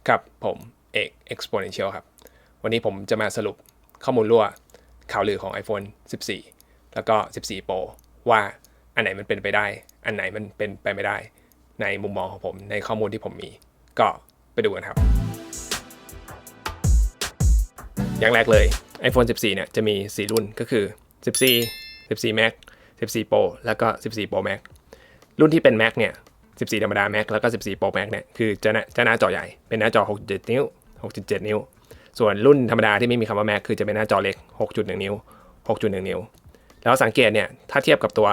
ครับผมเอก Exponential ครับวันนี้ผมจะมาสรุปข้อมูลรั่วข่าวลือของ iPhone 14 แล้วก็ 14 Pro ว่าอันไหนมันเป็นไปได้อันไหนมันเป็นไปไม่ได้ในมุมมองของผมในข้อมูลที่ผมมีก็ไปดูกันครับอย่างแรกเลย iPhone 14 เนี่ยจะมี4รุ่นก็คือ 14 14 Max 14 Pro แล้วก็14 Pro Max รุ่นที่เป็น Max เนี่ย14ธรรมดา Max แล้วก็14 Pro Max เนี่ยคือจะหน้าจอใหญ่เป็นหน้าจอ 6.7 นิ้ว 6.7 นิ้วส่วนรุ่นธรรมดาที่ไม่มีคำว่า Max คือจะเป็นหน้าจอเล็ก 6.1 นิ้ว 6.1 นิ้วแล้วสังเกตเนี่ยถ้าเทียบกับตัว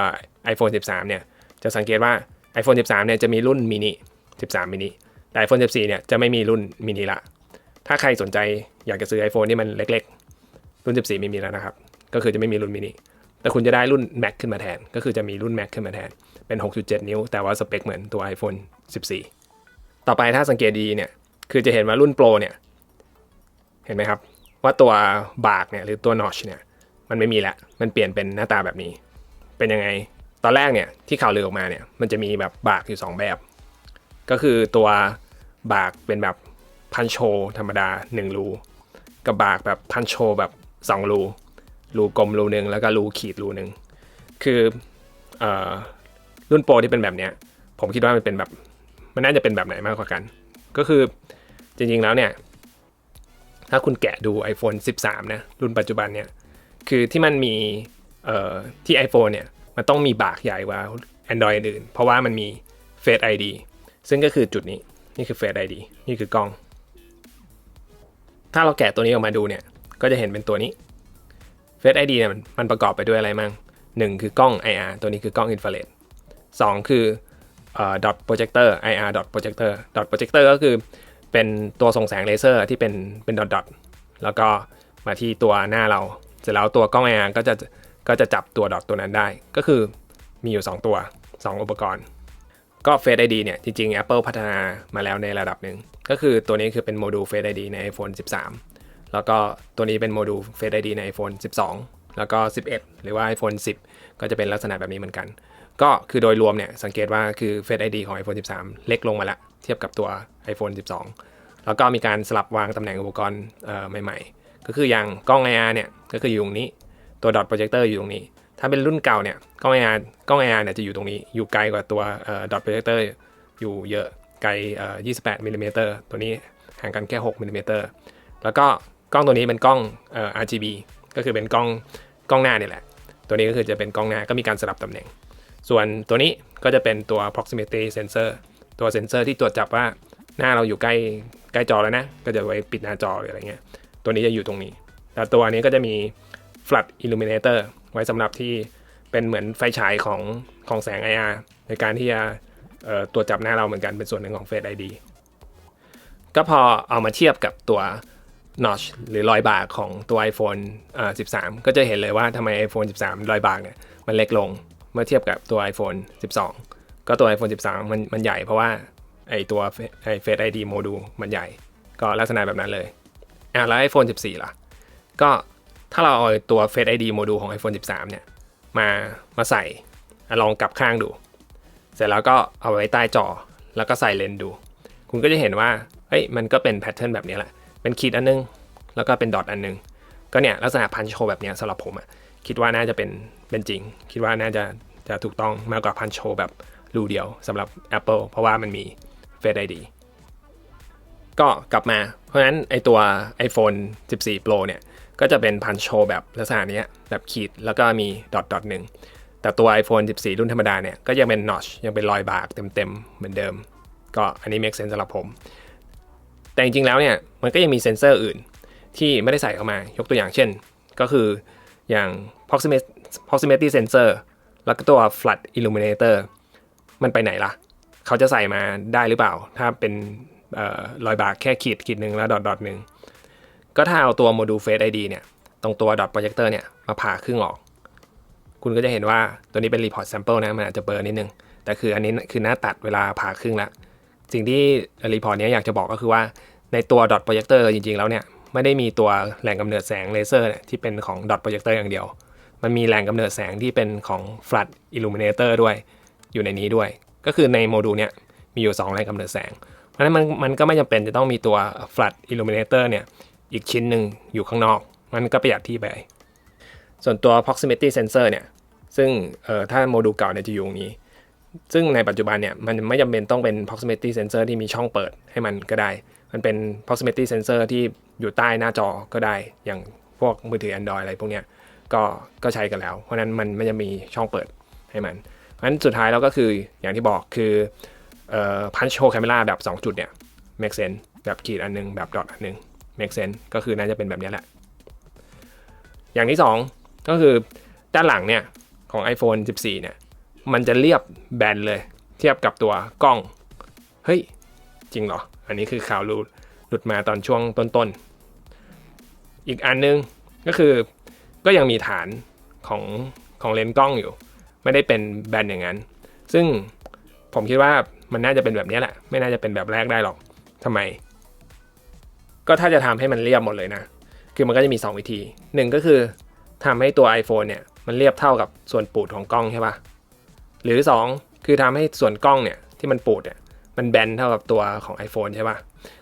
iPhone 13 เนี่ยจะสังเกตว่า iPhone 13 เนี่ยจะมีรุ่นมินิ 13 มินิแต่ iPhone 14 เนี่ยจะไม่มีรุ่นมินิละถ้าใครสนใจอยากจะซื้อ iPhone ที่มันเล็กๆรุ่น 14 ไม่มีแล้วนะครับก็คือจะไม่มีรุ่นมินิแต่คุณจะได้รุ่น Max ขึ้นมาแทนก็คือจะมีรุ่น Max ขึ้นมาแทนเป็น 6.7 นิ้วแต่ว่าสเปคเหมือนตัว iPhone 14 ต่อไปถ้าสังเกตดีเนี่ยคือจะเห็นว่ารุ่น Pro เนี่ยเห็นไหมครับว่าตัวบากเนี่ยหรือตัว notch เนี่ยมันไม่มีแล้วมันเปลี่ยนเป็นหน้าตาแบบนี้เป็นยังไงตอนแรกเนี่ยที่ข่าวลือออกมาเนี่ยมันจะมีแบบบากอยู่2แบบก็คือตัวบากเป็นแบบพันโชธรรมดา1รูกับบากแบบพันโชแบบ2รูกลมรูนึงแล้วก็รูขีดรูนึงคือรุ่นโปรที่เป็นแบบเนี้ยผมคิดว่ามันเป็นแบบมันน่าจะเป็นแบบไหนมากกว่ากันก็คือจริงๆแล้วเนี่ยถ้าคุณแกะดู iPhone 13 นะรุ่นปัจจุบันเนี่ยคือที่มันมีที่ iPhone เนี่ยมันต้องมีบากใหญ่กว่า Android อื่นเพราะว่ามันมี Face ID ซึ่งก็คือจุดนี้นี่คือ Face ID นี่คือกล้องถ้าเราแกะตัวนี้ออกมาดูเนี่ยก็จะเห็นเป็นตัวนี้ Face ID เนี่ยมันประกอบไปด้วยอะไรมั่ง1คือกล้อง IR ตัวนี้คือกล้องอินฟราเรด2คือdot projector IR dot projector dot projector ก็คือเป็นตัวส่งแสงเลเซอร์ที่เป็นดอทแล้วก็มาที่ตัวหน้าเราเสร็จแล้วตัวกล้อง IR ก็จะจับตัวดอทตัวนั้นได้ก็คือมีอยู่2ตัว2อุปกรณ์ก็ Face ID เนี่ยจริงๆ Apple พัฒนามาแล้วในระดับหนึ่งก็คือตัวนี้คือเป็นโมดูล Face ID ใน iPhone 13 แล้วก็ตัวนี้เป็นโมดูล Face ID ใน iPhone 12 แล้วก็11 หรือว่า iPhone 10 ก็จะเป็นลักษณะแบบนี้เหมือนกันก็คือโดยรวมเนี่ยสังเกตว่าคือ Face ID ของ iPhone 13 เล็กลงมาแล้วเทียบกับตัว iPhone 12 แล้วก็มีการสลับวางตำแหน่งอุปกรณ์ใหม่ๆก็คืออย่างกล้อง IR เนี่ยก็คืออยู่ตรงนี้ตัว dot projector อยู่ตรงนี้ถ้าเป็นรุ่นเก่าเนี่ยกล้อง IR เนี่ยจะอยู่ตรงนี้อยู่ไกลกว่าตัวdot projector อยู่เยอะไกล28มิลลิเมตรตัวนี้ห่างกันแค่6มิลลิเมตรแล้วก็กล้องตัวนี้เป็นกล้องRGB ก็คือเป็นกล้องหน้านี่แหละตัวนี้ก็คือจะเป็นกล้องหน้าก็มีการสลับตำแหน่งส่วนตัวนี้ก็จะเป็นตัว proximity sensor ตัวเซนเซอร์ที่ตรวจจับว่าหน้าเราอยู่ใกล้จอแล้วนะก็จะไว้ปิดหน้าจอหรืออะไรเงี้ยตัวนี้จะอยู่ตรงนี้แต่ตัวนี้ก็จะมี flood illuminator ไว้สำหรับที่เป็นเหมือนไฟฉายของแสง IR ในการที่จะตรวจจับหน้าเราเหมือนกันเป็นส่วนหนึ่งของ Face ID ก็พอเอามาเทียบกับตัว notch หรือรอยบากของตัว iPhone 13 ก็จะเห็นเลยว่าทำไม iPhone 13 รอยบากเนี่ยมันเล็กลงเมื่อเทียบกับตัว iPhone 12 ก็ตัว iPhone 13 มันใหญ่เพราะว่าไอตัว Face ID โมดูลมันใหญ่ก็ลักษณะแบบนั้นเลยแล้ว iPhone 14 ล่ะก็ถ้าเราเอาตัว Face ID โมดูลของ iPhone 13 เนี่ยมาใส่ลองกลับข้างดูเสร็จแล้วก็เอาไว้ใต้จอแล้วก็ใส่เลนส์ดูคุณก็จะเห็นว่าเฮ้ยมันก็เป็นแพทเทิร์นแบบนี้แหละเป็นขีดอันนึงแล้วก็เป็นดอทอันนึงก็เนี่ยลักษณะพันโชแบบนี้สำหรับผมคิดว่าน่าจะเป็นจริงคิดว่าน่าจะถูกต้องมากกว่าพันโชแบบรูเดียวสำหรับ Apple เพราะว่ามันมี Face ID ก็กลับมาเพราะฉะนั้นไอตัว iPhone 14 Pro เนี่ยก็จะเป็นพันโชแบบลักษณะนี้แบบขีดแล้วก็มีดอทหนึ่งแต่ตัว iPhone 14 รุ่นธรรมดาเนี่ยก็ยังเป็น notch ยังเป็นรอยบากเต็มเหมือนเดิมก็อันนี้ make sense สำหรับผมแต่จริงๆแล้วเนี่ยมันก็ยังมีเซ็นเซอร์อื่นที่ไม่ได้ใส่เข้ามายกตัวอย่างเช่นก็คืออย่าง proximity sensor แล้วก็ตัว flood illuminator มันไปไหนล่ะเขาจะใส่มาได้หรือเปล่าถ้าเป็นรอยบากแค่ขีดหนึ่งแล้วดอทหนึ่งก็ถ้าเอาตัวโมดูล Face ID เนี่ยตรงตัว dot projector เนี่ยมาผ่าครึ่งออกคุณก็จะเห็นว่าตัวนี้เป็น report sample นะมันอาจจะเบลอนิดนึงแต่คืออันนี้คือหน้าตัดเวลาผ่าครึ่งละสิ่งที่ report นี้อยากจะบอกก็คือว่าในตัว dot projector จริงๆแล้วเนี่ยไม่ได้มีตัวแหล่งกำเนิดแสงเลเซอร์ที่เป็นของ dot projector อย่างเดียวมันมีแหล่งกำเนิดแสงที่เป็นของ flood illuminator ด้วยอยู่ในนี้ด้วยก็คือในโมดูลเนี่ยมีอยู่2แหล่งกำเนิดแสงเพราะฉ เพราะฉะนั้นมันก็ไม่จำเป็นจะต้องมีตัว Flood Illuminator เนี่ยอีกชิ้นหนึ่งอยู่ข้างนอกมันก็ประหยัดที่ไปส่วนตัว Proximity Sensor เนี่ยซึ่งถ้าโมดูลเก่าเนี่ยจะอยู่ตรงนี้ซึ่งในปัจจุบันเนี่ยมันไม่จำเป็นต้องเป็น proximity sensor ที่มีช่องเปิดให้มันก็ได้มันเป็น proximity sensor ที่อยู่ใต้หน้าจอก็ได้อย่างพวกมือถือ Android อะไรพวกเนี้ยก็ใช้กันแล้วเพราะนั้นมันไม่จะมีช่องเปิดให้มันเพราะฉะนั้นสุดท้ายแล้วก็คืออย่างที่บอกคือpunch hole camera แบบ2จุดเนี่ย make sense แบบขีดอันนึงแบบดอทอันนึง make sense ก็คือน่าจะเป็นแบบนี้แหละอย่างที่2ก็คือด้านหลังเนี่ยของ iPhone 14เนี่ยมันจะเรียบแบนเลยเทียบกับตัวกล้องเฮ้ยจริงเหรออันนี้คือข่าวหลุดมาตอนช่วงต้นอีกอันนึงก็คือก็ยังมีฐานของเลนส์กล้องอยู่ไม่ได้เป็นแบนอย่างนั้นซึ่งผมคิดว่ามันน่าจะเป็นแบบนี้แหละไม่น่าจะเป็นแบบแรกได้หรอกทำไมก็ถ้าจะทำให้มันเรียบหมดเลยนะคือมันก็จะมี2วิธี1ก็คือทำให้ตัว iPhone เนี่ยมันเรียบเท่ากับส่วนปูดของกล้องใช่ปะหรือ2คือทำให้ส่วนกล้องเนี่ยที่มันปูดเนี่ยมันแบนเท่ากับตัวของ iPhone ใช่ปะ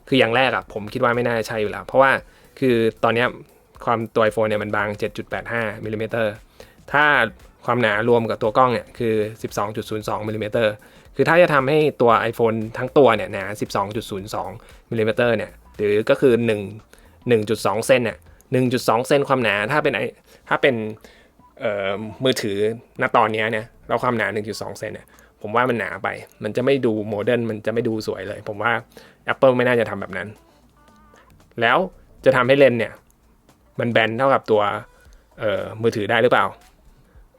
คืออย่างแรกอะผมคิดว่าไม่น่าจะใช่อยู่แล้วเพราะว่าคือตอนนี้ความตัว iPhone เนี่ยมันบาง 7.85 มิลลิเมตรถ้าความหนารวมกับตัวกล้องเนี่ยคือ 12.02 มิลลิเมตรคือถ้าจะทำให้ตัว iPhone ทั้งตัวเนี่ยหนา 12.02 มิลลิเมตรเนี่ยหรือก็คือ1.2 เซนเนี่ย 1.2 เซนความหนาถ้าเป็นมือถือณตอนนี้เนี่ยเราความหนา 1.2 เซนเนี่ยผมว่ามันหนาไปมันจะไม่ดูโมเดิร์นมันจะไม่ดูสวยเลยผมว่า Apple ไม่น่าจะทำแบบนั้นแล้วจะทำให้เลนส์เนี่ยมันแบนเท่ากับตัวมือถือได้หรือเปล่า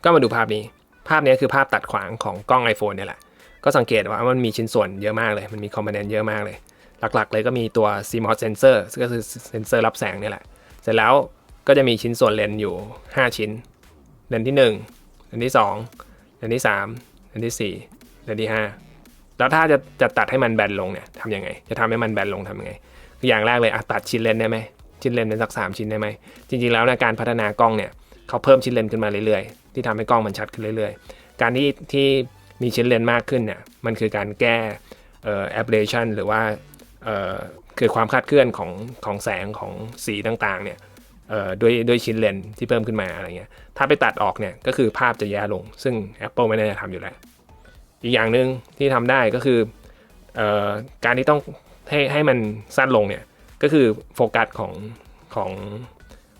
ก็มาดูภาพนี้คือภาพตัดขวางของกล้อง iPhone เนี่ยแหละก็สังเกตว่ามันมีชิ้นส่วนเยอะมากเลยมันมีคอมโพเนนต์เยอะมากเลยหลักๆเลยก็มีตัว CMOS sensor ก็คือเซนเซอร์รับแสงเนี่ยแหละเสร็จแล้วก็จะมีชิ้นส่วนเลนส์อยู่5ชิ้นเลนส์ที่1เลนส์ที่2เลนส์ที่3เลนส์ที่4เลนส์ที่5แล้วถ้าจะตัดให้มันแบนลงเนี่ยทำยังไงจะทำให้มันแบนลงทำยังไงคืออย่างแรกเลยตัดชิ้นเลนส์ได้ไหมชิ้นเลนส์เป็นสัก3ชิ้นได้ไหมจริงๆแล้วในการพัฒนากล้องเนี่ยเขาเพิ่มชิ้นเลนส์ขึ้นมาเรื่อยๆที่ทำให้กล้องมันชัดขึ้นเรื่อยๆการที่มีชิ้นเลนส์มากขึ้นเนี่ยมันคือการแก้aberration หรือว่าคือความคลาดเคลื่อนของแสงของสีต่างๆเนี่ยด้วยชิ้นเลนส์ที่เพิ่มขึ้นมาอะไรเงี้ยถ้าไปตัดออกเนี่ยก็คือภาพจะแย่ลงซึ่ง Apple ไม่น่าจะทำอยู่แล้วอีกอย่างหนึ่งที่ทำได้ก็คือการที่ต้องให้มันสั้นลงเนี่ยก็คือโฟกัสของ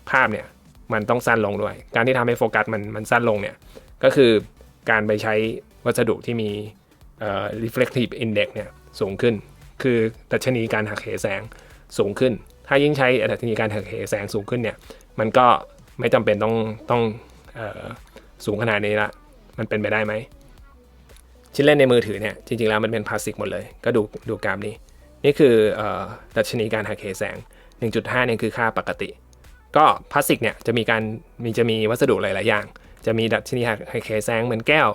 ภาพเนี่ยมันต้องสั้นลงด้วยการที่ทำให้โฟกัสมันสั้นลงเนี่ยก็คือการไปใช้วัสดุที่มีreflective index เนี่ยสูงขึ้นคือดัชนีการหักเหแสงสูงขึ้นถ้ายิ่งใช้ดัชนีการหักเหแสงสูงขึ้นเนี่ยมันก็ไม่จำเป็นต้องสูงขนาดนี้ละมันเป็นไปได้ไหมชิ้นเลนในมือถือเนี่ยจริงๆแล้วมันเป็นพลาสติกหมดเลยก็ดูกราฟนี้นี่คือดัชนีการหักเหแสง 1.5 เนี่ยคือค่าปกติก็พลาสติกเนี่ยจะมีวัสดุหลายๆอย่างจะมีดัชนีหักเหแสงเหมือนแก้ว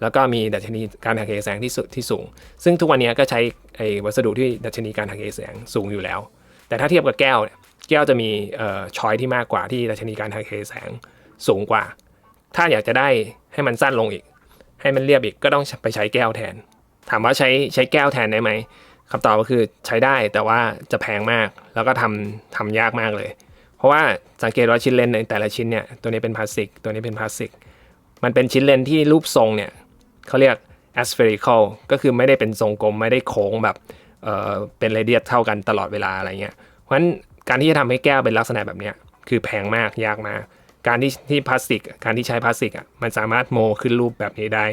แล้วก็มีดัชนีการหักเหแสงที่สูงซึ่งทุกวันนี้ก็ใช้วัสดุที่ดัชนีการหักเหแสงสูงอยู่แล้วแต่ถ้าเทียบกับแก้วเนี่ยแก้วจะมีช้อยที่มากกว่าที่ดัชนีการหักเหแสงสูงกว่าถ้าอยากจะได้ให้มันสั้นลงอีกให้มันเรียบอีกก็ต้องไปใช้แก้วแทนถามว่าใช้แก้วแทนได้ไหมคำตอบก็คือใช้ได้แต่ว่าจะแพงมากแล้วก็ทำยากมากเลยเพราะว่าสังเกตว่าชิ้นเลนในแต่ละชิ้นเนี่ยตัวนี้เป็นพลาสติกตัวนี้เป็นพลาสติกมันเป็นชิ้นเลนที่รูปทรงเนี่ยเขาเรียก aspherical ก็คือไม่ได้เป็นทรงกลมไม่ได้โค้งแบบเป็นเรเดียสเท่ากันตลอดเวลาอะไรเงี้ยเพราะฉะนั้นการที่จะทำให้แก้วเป็นลักษณะแบบนี้คือแพงมากยากมากการที่พลาสติกการที่ใช้พลาสติกมันสามารถโมขึ้นรูปแบบนี้ได้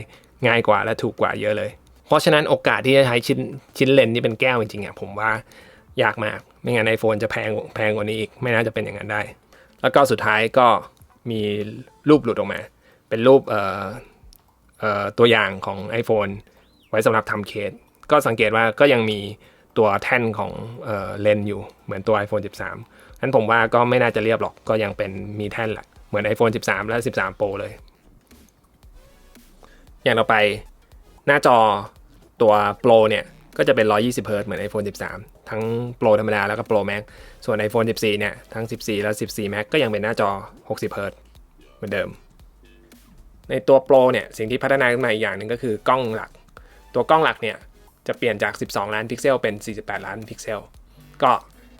ง่ายกว่าและถูกกว่าเยอะเลยเพราะฉะนั้นโอกาสที่จะใช้ชิ้นเลนที่เป็นแก้วจริงๆผมว่ายากมากไม่งั้น iPhone จะแพงกว่านี้อีกไม่น่าจะเป็นอย่างนั้นได้แล้วก็สุดท้ายก็มีรูปหลุดออกมาเป็นรูปตัวอย่างของ iPhone ไว้สำหรับทำเคสก็สังเกตว่าก็ยังมีตัวแท่นของเลนส์อยู่เหมือนตัว iPhone 13นั้นผมว่าก็ไม่น่าจะเรียบหรอกก็ยังเป็นมีแท่นแหละเหมือน iPhone 13 และ 13 Pro เลยอย่างต่อไปหน้าจอตัว Pro เนี่ยก็จะเป็น 120 Hz เหมือน iPhone 13 ทั้ง Pro ธรรมดาแล้วก็ Pro Max ส่วน iPhone 14 เนี่ยทั้ง 14 และ 14 Max ก็ยังเป็นหน้าจอ 60 Hz เหมือนเดิมในตัว Pro เนี่ยสิ่งที่พัฒนาขึ้นมาอีกอย่างหนึ่งก็คือกล้องหลักตัวกล้องหลักเนี่ย จะเปลี่ยนจาก12ล้านพิกเซลเป็น48ล้านพิกเซลก็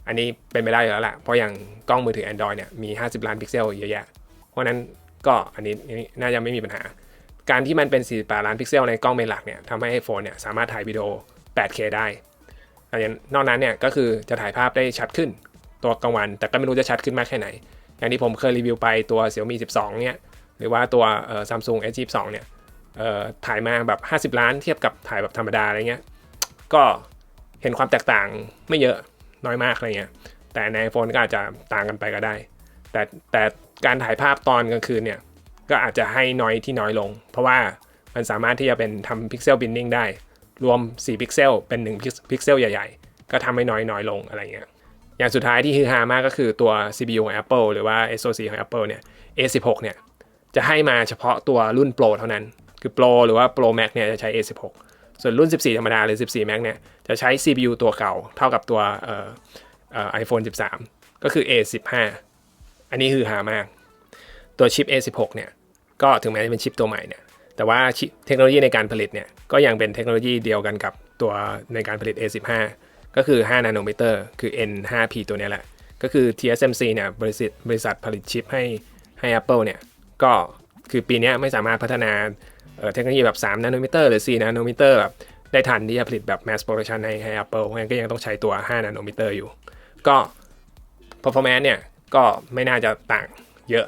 อันนี้เป็นไปได้อยู่แล้วแหละเพราะอย่างกล้องมือถือ Android เนี่ยมี50ล้านพิกเซลเยอะแยะเพราะนั้นก็อันนี้น่าจะไม่มีปัญหาการที่มันเป็น48ล้านพิกเซลในกล้องเมนหลักเนี่ยทำให้ iPhone เนี่ยสามารถถ่ายวิดีโอ 8K ได้นอกนั้นเนี่ยก็คือจะถ่ายภาพได้ชัดขึ้นตัวกลางวันแต่ก็ไม่รู้จะชัดขึ้นมากแค่ไหนอย่างที่ผมเคยรีวิวไปตัว Xiaomi 12เนี่ยหรือว่าตัวSamsung S22 เนี่ยถ่ายมาแบบ50ล้านเทียบกับถ่ายแบบธรรมดาอะไรเงี้ยก็เห็นความแตกต่างไม่เยอะน้อยมากอะไรเงี้ยแต่ใน iPhone ก็อาจจะต่างกันไปก็ได้แต่การถ่ายภาพตอนกลางคืนเนี่ยก็อาจจะให้น้อยที่น้อยลงเพราะว่ามันสามารถที่จะเป็นทำพิกเซลบินนิ่งได้รวม4พิกเซลเป็น1พิกเซลใหญ่ๆก็ทำให้น้อยลงอะไรเงี้ยอย่างสุดท้ายที่ฮือฮามากก็คือตัว CPU ของ Apple หรือว่า SoC ของ Apple เนี่ย A16 เนี่ยจะให้มาเฉพาะตัวรุ่น Pro เท่านั้นคือ Pro หรือว่า Pro Max เนี่ยจะใช้ A16 ส่วนรุ่น14ธรรมดาหรือ14 Max เนี่ยจะใช้ CPU ตัวเก่าเท่ากับตัวiPhone 13 ก็คือ A15 อันนี้คือหามากตัวชิป A16 เนี่ยก็ถึงแม้จะเป็นชิปตัวใหม่เนี่ยแต่ว่าเทคโนโลยีในการผลิตเนี่ยก็ยังเป็นเทคโนโลยีเดียวกันกับตัวในการผลิต A15 ก็คือ5นาโนเมตรคือ N5P ตัวนี้แหละก็คือ TSMC เนี่ยบริษัทผลิตชิปให้ Apple เนี่ยก็คือปีนี้ไม่สามารถพัฒนาเทคโนโลยีแบบ3นาโนเมตรหรือ4นาโนเมตรแบบได้ทันที่จะผลิตแบบ mass production ให้ Apple เพราะงั้นก็ยังต้องใช้ตัว5นาโนเมตรอยู่ก็ performance เนี่ยก็ไม่น่าจะต่างเยอะ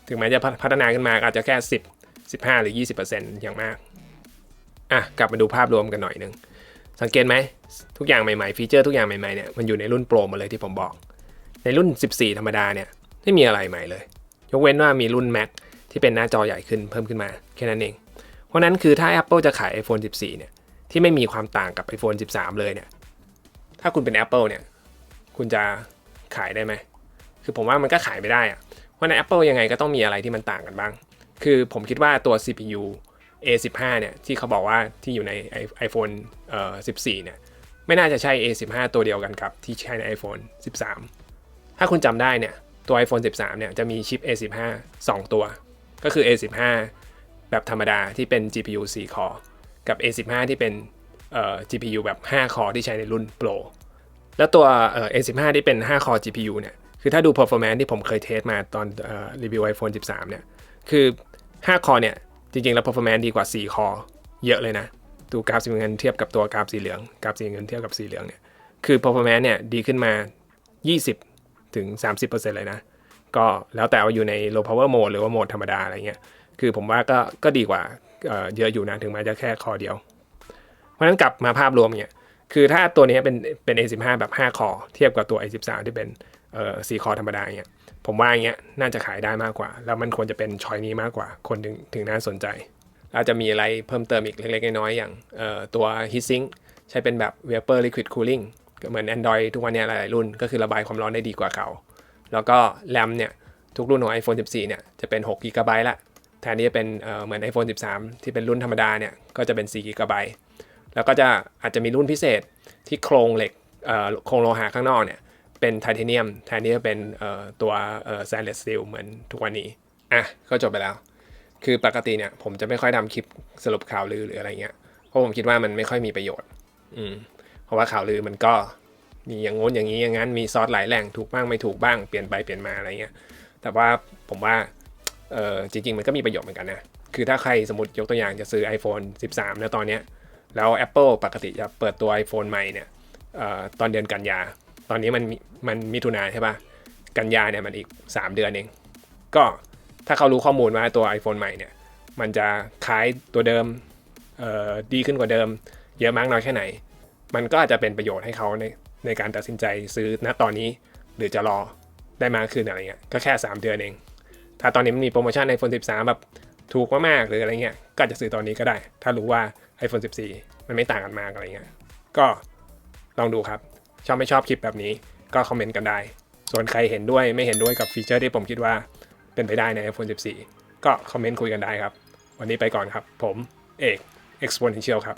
ถึงแม้จะพัฒนาขึ้นมาอาจจะแค่10 15 หรือ 20% อย่างมากกลับมาดูภาพรวมกันหน่อยนึงสังเกตไหมทุกอย่างใหม่ๆฟีเจอร์ทุกอย่างใหม่ๆเนี่ยมันอยู่ในรุ่นโปรหมดเลยที่ผมบอกในรุ่น14ธรรมดาเนี่ยไม่มีอะไรใหม่เลยยกเว้นว่ามีรุ่น Max ที่เป็นหน้าจอใหญ่ขึ้นเพิ่มขึ้นมาแค่นั้นเองเพราะนั้นคือถ้า Apple จะขาย iPhone 14เนี่ยที่ไม่มีความต่างกับ iPhone 13 เลยเนี่ยถ้าคุณเป็น Apple เนี่ยคุณจะขายได้ไหมคือผมว่ามันก็ขายไม่ได้อะเพราะใน Apple ยังไงก็ต้องมีอะไรที่มันต่างกันบ้างคือผมคิดว่าตัว CPU A15 เนี่ยที่เขาบอกว่าที่อยู่ใน iPhone 14 เนี่ยไม่น่าจะใช่ A15 ตัวเดียวกันกับที่ใช้ใน iPhone 13 ถ้าคุณจำได้เนี่ยตัว iPhone 13 เนี่ยจะมีชิป A15 2 ตัวก็คือ A15 แบบธรรมดาที่เป็น GPU 4 คอร์กับ A15 ที่เป็นGPU แบบ5 คอร์ที่ใช้ในรุ่น Pro แล้วตัวA15 ที่เป็น5 คอร์ GPU เนี่ยคือถ้าดู performance ที่ผมเคยเทสมาตอนรีวิว iPhone 13 เนี่ยคือ5 คอร์เนี่ยจริงๆแล้ว performance ดีกว่า4 คอร์เยอะเลยนะดูกราฟสีเงินเทียบกับตัวกราฟสีเหลืองกราฟสีเงินเทียบกับสีเหลืองเนี่ยคือ performance เนี่ยดีขึ้นมา 20-30% เลยนะก็แล้วแต่ว่าอยู่ใน low power mode หรือว่าโหมดธรรมดาอะไรเงี้ยคือผมว่าก็ดีกว่าเยอะอยู่นะถึงแม้จะแค่คอเดียวเพราะฉะนั้นกลับมาภาพรวมเนี่ยคือถ้าตัวนี้เป็น A15 แบบ5 คอเทียบกับตัว A13 ที่เป็น4 คอธรรมดาเนี่ยผมว่าอย่างเงี้ยน่าจะขายได้มากกว่าแล้วมันควรจะเป็นช้อยนี้มากกว่าคนถึงน่าสนใจอาจจะมีอะไรเพิ่มเติมอีกเล็กๆน้อยๆอย่างตัว heatsink ใช้เป็นแบบ vapor liquid cooling เหมือน Android ทุกวันนี้หลายๆรุ่นก็คือระบายความร้อนได้ดีกว่าเก่าแล้วก็ RAM เนี่ยทุกรุ่นของ iPhone 14 เนี่ยจะเป็น6 GB ละแทนที่จะเป็นเหมือน iPhone 13 ที่เป็นรุ่นธรรมดาเนี่ยก็จะเป็น4 GB แล้วก็อาจจะมีรุ่นพิเศษที่โครงเหล็กโครงโลหะข้างนอกเนี่ยเป็นไทเทเนียมแทนที่จะเป็นตัวstainless steel เหมือนทุกวันนี้ก็จบไปแล้วคือปกติเนี่ยผมจะไม่ค่อยทำคลิปสรุปข่าวลือหรืออะไรเงี้ยเพราะผมคิดว่ามันไม่ค่อยมีประโยชน์เพราะว่าข่าวลือมันก็มีอย่างง้นอย่างนี้อย่างนั้นมีซอสหลายแหล่งถูกบ้างไม่ถูกบ้างเปลี่ยนไปเปลี่ยนมาอะไรเงี้ยแต่ว่าผมว่าจริงๆมันก็มีประโยชน์เหมือนกันนะคือถ้าใครสมมติยกตัวอย่างจะซื้อ iPhone 13 แล้วตอนเนี้ยแล้ว Apple ปกติจะเปิดตัว iPhone ใหม่เนี่ยตอนเดือนกันยาตอนนี้มันมิถุนาใช่ป่ะกันยาเนี่ยมันอีก3 เดือนเองก็ถ้าเขารู้ข้อมูลว่าตัว iPhone ใหม่เนี่ยมันจะขายตัวเดิมดีขึ้นกว่าเดิมเยอะมากน้อยแค่ไหนมันก็อาจจะเป็นประโยชน์ให้เขาในการตัดสินใจซื้อณตอนนี้หรือจะรอได้มากขึ้นอะไรเงี้ยก็แค่3 เดือนเองถ้าตอนนี้มันมีโปรโมชั่น iPhone 13 แบบถูกมากๆหรืออะไรเงี้ยก็จะซื้อตอนนี้ก็ได้ถ้ารู้ว่า iPhone 14 มันไม่ต่างกันมากอะไรเงี้ยก็ลองดูครับชอบไม่ชอบคลิปแบบนี้ก็คอมเมนต์กันได้ส่วนใครเห็นด้วยไม่เห็นด้วยกับฟีเจอร์ที่ผมคิดว่าเป็นไปได้ใน iPhone 14 ก็คอมเมนต์คุยกันได้ครับวันนี้ไปก่อนครับผมเอก Exponential ครับ